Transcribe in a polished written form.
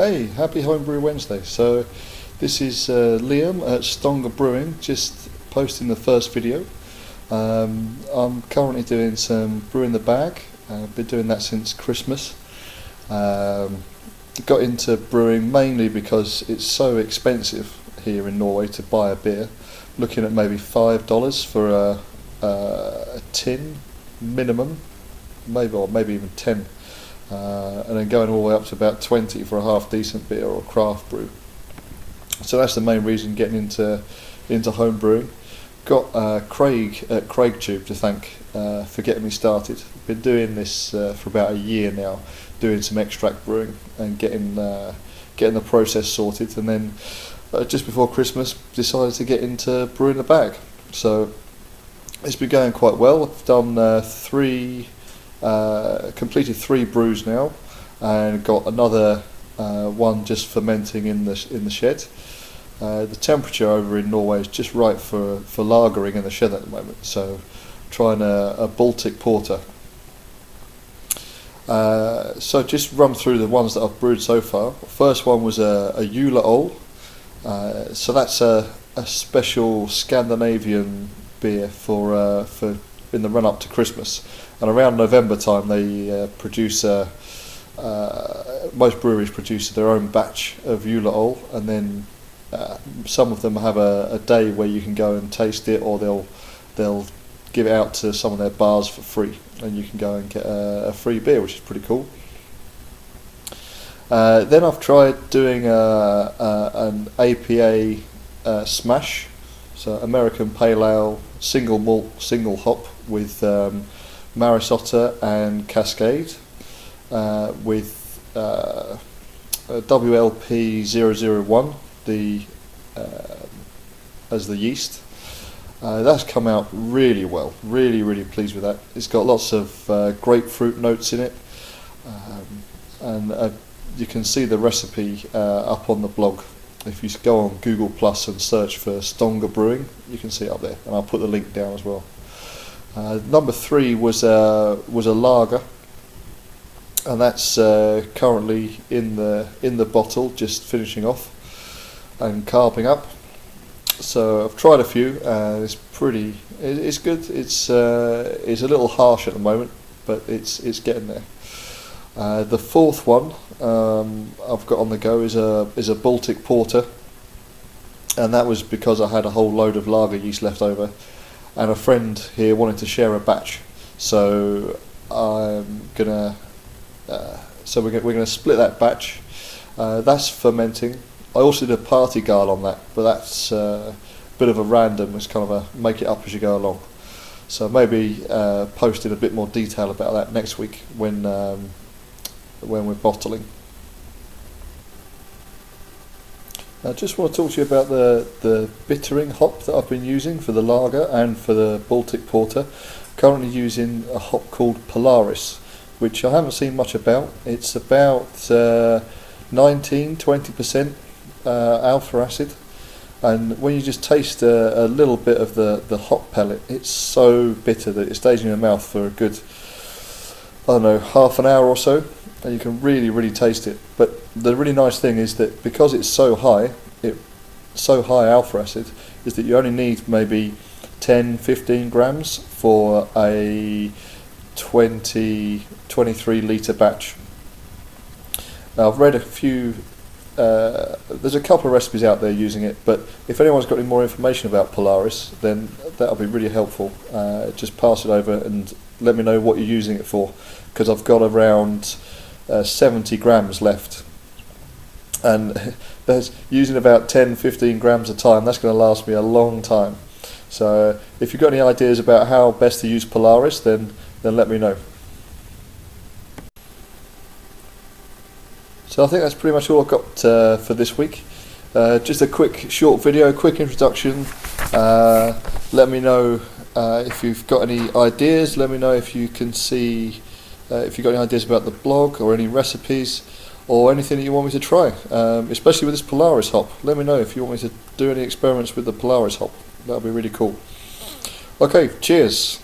Hey, happy Homebrew Wednesday. So this is Liam at Stronger Brewing, just posting the first video. I'm currently doing some brew in the bag. I've been doing that since Christmas. Got into brewing mainly because it's so expensive here in Norway to buy a beer. Looking at maybe $5 for a tin minimum, maybe even 10. And then going all the way up to about 20 for a half decent beer or craft brew. So that's the main reason getting into home brewing. Got Craig at Craigtube to thank for getting me started. Been doing this for about a year now, doing some extract brewing and getting the process sorted, and then just before Christmas decided to get into brewing the bag. So it's been going quite well. I've done completed 3 brews now, and got another one just fermenting in the shed. The temperature over in Norway is just right for lagering in the shed at the moment, so trying a Baltic porter. So just run through the ones that I've brewed so far. First one was a WLP830. So that's a special Scandinavian beer for in the run up to Christmas. And around November time, they produce most breweries produce their own batch of WLP830, and then some of them have a day where you can go and taste it, or they'll give it out to some of their bars for free, and you can go and get a free beer, which is pretty cool. Then I've tried doing an APA smash, so American Pale Ale, single malt, single hop with Maris Otter and Cascade, with WLP830 as the yeast. That's come out really well. Really pleased with that. It's got lots of grapefruit notes in it, and you can see the recipe up on the blog. If you go on Google Plus and search for Stronger Brewing, you can see it up there, and I'll put the link down as well. Number 3 was a lager, and that's currently in the bottle, just finishing off and carving up. So I've tried a few. It's good. It's a little harsh at the moment, but it's getting there. The fourth one I've got on the go is a Baltic porter, and that was because I had a whole load of lager yeast left over, and a friend here wanted to share a batch. So I'm gonna we're gonna split that batch. That's fermenting. I also did a party guile on that, but that's a bit of a random. It's kind of a make it up as you go along. So maybe post in a bit more detail about that next week when we're bottling. I just want to talk to you about the bittering hop that I've been using for the lager and for the Baltic porter. Currently using a hop called Polaris, which I haven't seen much about. It's about 19-20% alpha acid, and when you just taste a little bit of the hop pellet, it's so bitter that it stays in your mouth for a good, I don't know, half an hour or so, and you can really taste it. But the really nice thing is that because it's so high alpha acid, is that you only need maybe 10-15 grams for a 23 litre batch. Now I've read a few, there's a couple of recipes out there using it, but if anyone's got any more information about Polaris, then that'll be really helpful. Just pass it over and let me know what you're using it for, because I've got around 70 grams left, and there's using about 10-15 grams a time. That's going to last me a long time. So if you've got any ideas about how best to use Polaris, then let me know. So I think that's pretty much all I've got for this week. Just a quick short video, quick introduction. Let me know if you've got any ideas. Let me know if you can see if you've got any ideas about the blog or any recipes or anything that you want me to try, especially with this Polaris hop. Let me know if you want me to do any experiments with the Polaris hop. That would be really cool. Okay, cheers.